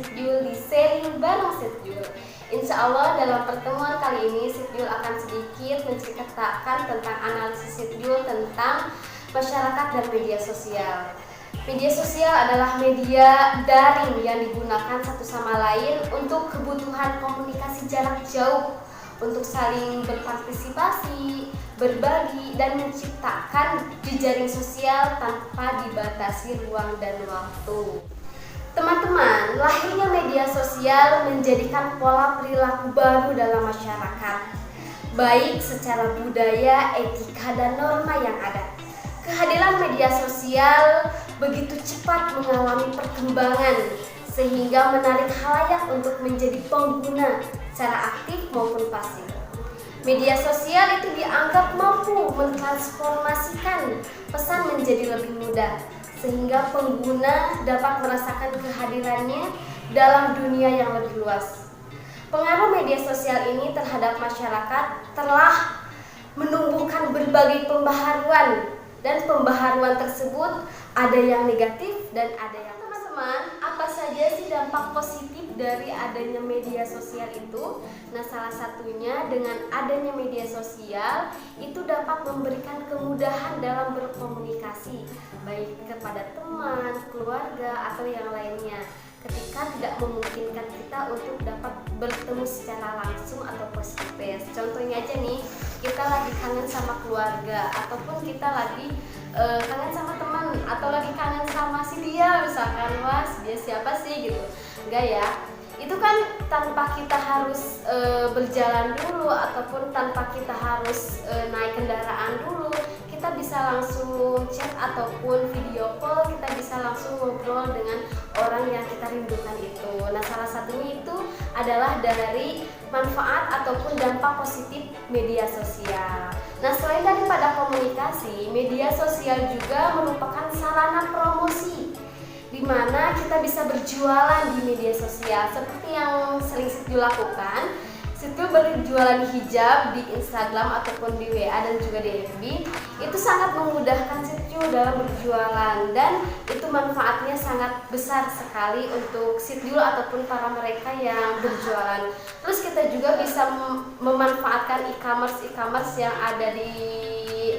Sitjul di sharing bareng Sitjul. Insya Allah dalam pertemuan kali ini Sitjul akan sedikit menceritakan tentang analisis Sitjul tentang masyarakat dan media sosial. Media sosial adalah media daring yang digunakan satu sama lain untuk kebutuhan komunikasi jarak jauh, untuk saling berpartisipasi, berbagi, dan menciptakan jejaring sosial tanpa dibatasi ruang dan waktu. Teman-teman, lahirnya media sosial menjadikan pola perilaku baru dalam masyarakat, baik secara budaya, etika, dan norma yang ada. Kehadiran media sosial begitu cepat mengalami perkembangan sehingga menarik khalayak untuk menjadi pengguna secara aktif maupun pasif. Media sosial itu dianggap mampu mentransformasikan pesan menjadi lebih mudah sehingga pengguna dapat merasakan kehadirannya dalam dunia yang lebih luas. Pengaruh media sosial ini terhadap masyarakat telah menumbuhkan berbagai pembaharuan, dan pembaharuan tersebut ada yang negatif dan ada yang teman-teman, apa saja sih dampak positif dari adanya media sosial itu? Nah, salah satunya dengan adanya media sosial itu dapat memberikan kemudahan dalam berkomunikasi baik kepada teman, keluarga, atau yang lainnya ketika tidak memungkinkan kita untuk dapat bertemu secara langsung atau face to face. Contohnya aja nih, kita lagi kangen sama keluarga ataupun kita lagi kangen sama teman atau lagi kangen sama si dia, misalkan, wah dia siapa sih gitu. Enggak ya, itu kan tanpa kita harus berjalan dulu ataupun tanpa kita harus naik kendaraan dulu. Kita bisa langsung chat ataupun video call, kita bisa langsung ngobrol dengan orang yang kita rindukan itu. Nah, salah satunya itu adalah dari manfaat ataupun dampak positif media sosial. Nah, selain daripada komunikasi, media sosial juga merupakan sarana promosi di mana kita bisa berjualan di media sosial seperti yang sering Sitjul lakukan. Sitjul berjualan hijab di Instagram ataupun di WA dan juga di FB. Itu sangat memudahkan Sitjul dalam berjualan dan itu manfaatnya sangat besar sekali untuk Sitjul ataupun para mereka yang berjualan. Terus kita juga bisa memanfaatkan e-commerce yang ada di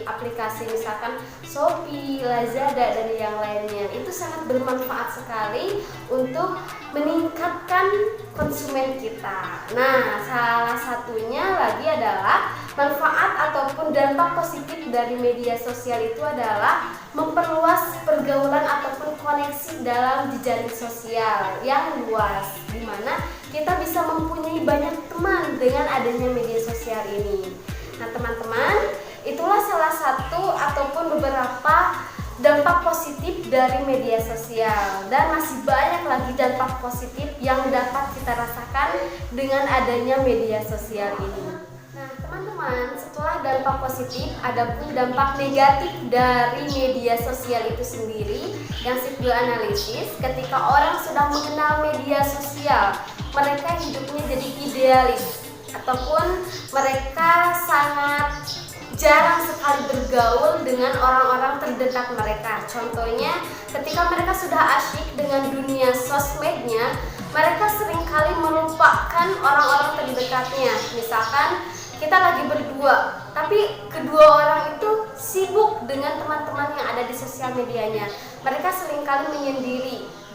aplikasi misalkan Shopee, Lazada, dan yang lainnya. Itu sangat bermanfaat sekali untuk meningkatkan konsumen kita. Nah, salah satunya lagi adalah manfaat ataupun dampak positif dari media sosial itu adalah memperluas pergaulan ataupun koneksi dalam jejaring sosial yang luas, di mana kita bisa mempunyai banyak teman dengan adanya media sosial ini. Nah, teman-teman, itulah salah satu ataupun beberapa dampak positif dari media sosial, dan masih banyak lagi dampak positif yang dapat kita rasakan dengan adanya media sosial ini. Nah, teman-teman, setelah dampak positif, ada pun dampak negatif dari media sosial itu sendiri yang Sitjul analisis. Ketika orang sudah mengenal media sosial, mereka hidupnya jadi idealis ataupun mereka sangat jarang sekali bergaul dengan orang-orang terdekat mereka. Contohnya, ketika mereka sudah asyik dengan dunia sosmednya, mereka seringkali melupakan orang-orang terdekatnya. Misalkan kita lagi berdua, tapi kedua orang itu sibuk dengan teman-teman yang ada di sosial medianya. Mereka seringkali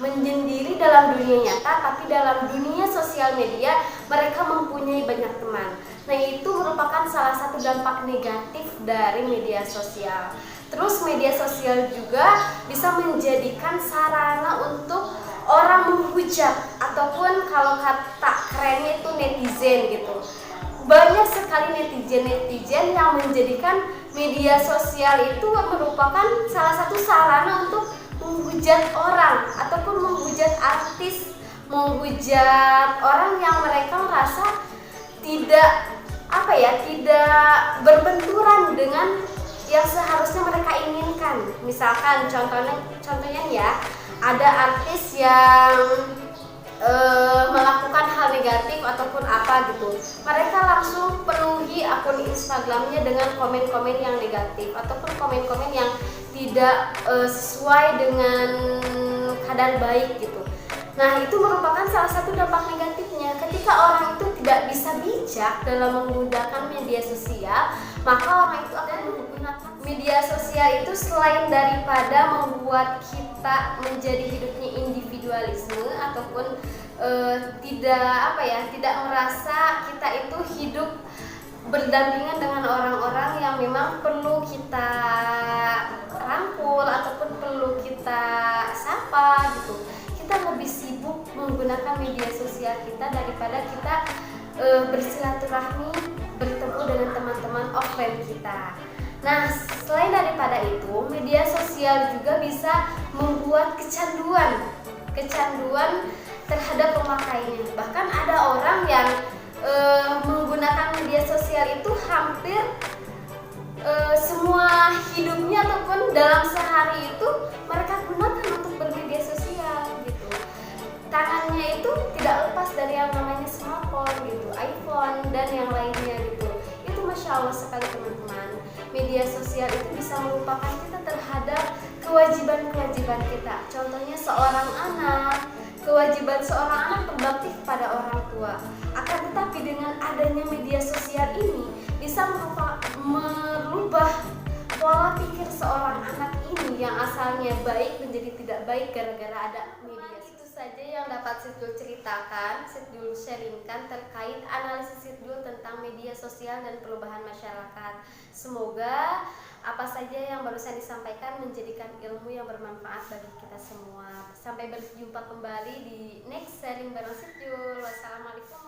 menyendiri dalam dunia nyata, tapi dalam dunia sosial media mereka mempunyai banyak teman. Nah, itu merupakan salah satu dampak negatif dari media sosial. Terus media sosial juga bisa menjadikan sarana untuk orang menghujat ataupun kalau kata kerennya itu netizen gitu. Banyak sekali netizen yang menjadikan media sosial itu merupakan salah satu sarana untuk menghujat orang ataupun menghujat artis, menghujat orang yang mereka merasa tidak berbenturan dengan yang seharusnya mereka inginkan. Misalkan contohnya ya, ada artis yang melakukan hal negatif ataupun apa gitu, mereka langsung penuhi akun Instagramnya dengan komen-komen yang negatif ataupun komen-komen yang tidak sesuai dengan kadar baik gitu. Nah, itu merupakan salah satu dampak negatifnya. Ketika orang itu tidak bisa bijak dalam menggunakan media sosial, maka orang itu akan menggunakan media sosial itu selain daripada membuat kita menjadi hidupnya individualisme ataupun tidak merasa kita itu hidup berdampingan dengan orang-orang yang memang perlu kita rangkul ataupun perlu kita sapa gitu. Kita lebih sibuk menggunakan media sosial kita daripada kita bersilaturahmi, bertemu dengan teman-teman offline kita. Nah, selain daripada itu, media sosial juga bisa membuat kecanduan terhadap pemakainya. Bahkan ada orang yang menggunakan media sosial itu hampir semua hidupnya ataupun dalam sehari itu mereka gunakan untuk bermedia sosial gitu. Tangannya itu tidak lepas dari yang namanya smartphone gitu, iPhone dan yang lainnya gitu. Itu Masya Allah sekali teman-teman. Media sosial itu bisa melupakan kita terhadap kewajiban-kewajiban kita. Contohnya seorang anak, kewajiban seorang anak berbakti kepada orang tua. Akan tetapi dengan adanya media sosial ini bisa merubah pola pikir seorang anak ini yang asalnya baik menjadi tidak baik gara-gara ada media. Itu saja yang dapat Sidul ceritakan, Sidul sharingkan terkait analisis Sidul tentang media sosial dan perubahan masyarakat. Semoga apa saja yang barusan disampaikan menjadikan ilmu yang bermanfaat bagi kita semua. Sampai berjumpa kembali di next sharing bareng Sidul. Wassalamualaikum.